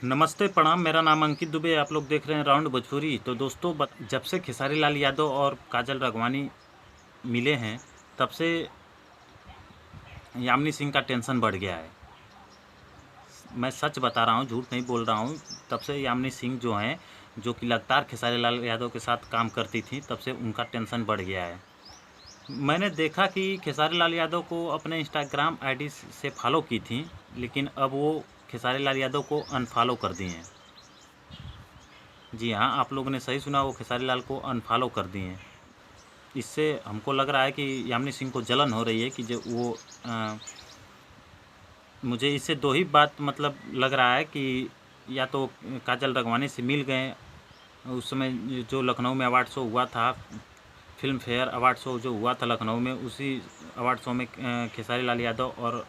नमस्ते प्रणाम, मेरा नाम अंकित दुबे। आप लोग देख रहे हैं राउंड भोजपुरी। तो दोस्तों, जब से खेसारी लाल यादव और काजल राघवानी मिले हैं, तब से यामिनी सिंह का टेंशन बढ़ गया है। मैं सच बता रहा हूँ, झूठ नहीं बोल रहा हूँ। तब से यामिनी सिंह जो हैं, जो कि लगातार खेसारी लाल यादव के साथ काम करती थी, तब से उनका टेंशन बढ़ गया है। मैंने देखा कि खेसारी लाल यादव को अपने इंस्टाग्राम आईडी से फॉलो की थी, लेकिन अब वो खेसारी लाल यादव को अनफॉलो कर दिए हैं। जी हाँ, आप लोगों ने सही सुना, वो खेसारी लाल को अनफॉलो कर दिए हैं। इससे हमको लग रहा है कि यामिनी सिंह को जलन हो रही है कि जो वो मुझे इससे दो ही बात मतलब लग रहा है कि या तो काजल राघवानी से मिल गए उस समय जो लखनऊ में अवार्ड शो हुआ था, फिल्म फेयर अवार्ड शो जो हुआ था लखनऊ में, उसी अवार्ड शो में खेसारी लाल यादव और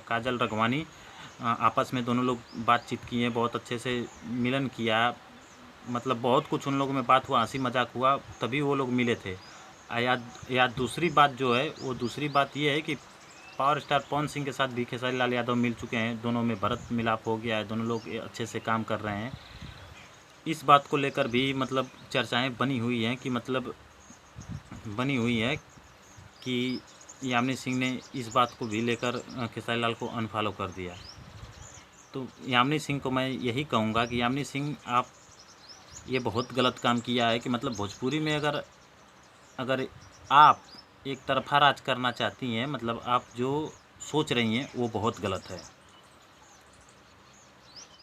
काजल राघवानी आपस में दोनों लोग बातचीत किए, बहुत अच्छे से मिलन किया। मतलब बहुत कुछ उन लोगों में बात हुआ, हंसी मजाक हुआ, तभी वो लोग मिले थे। या दूसरी बात जो है, वो दूसरी बात ये है कि पावर स्टार पवन सिंह के साथ भी खेसारी लाल यादव मिल चुके हैं। दोनों में भरत मिलाप हो गया है, दोनों लोग अच्छे से काम कर रहे हैं। इस बात को लेकर भी मतलब चर्चाएं बनी हुई हैं कि यामिनी सिंह ने इस बात को भी लेकर खेसारी लाल को अनफॉलो कर दिया। तो यामिनी सिंह को मैं यही कहूँगा कि यामिनी सिंह, आप ये बहुत गलत काम किया है कि मतलब भोजपुरी में अगर अगर आप एक तरफा राज करना चाहती हैं, मतलब आप जो सोच रही हैं वो बहुत गलत है।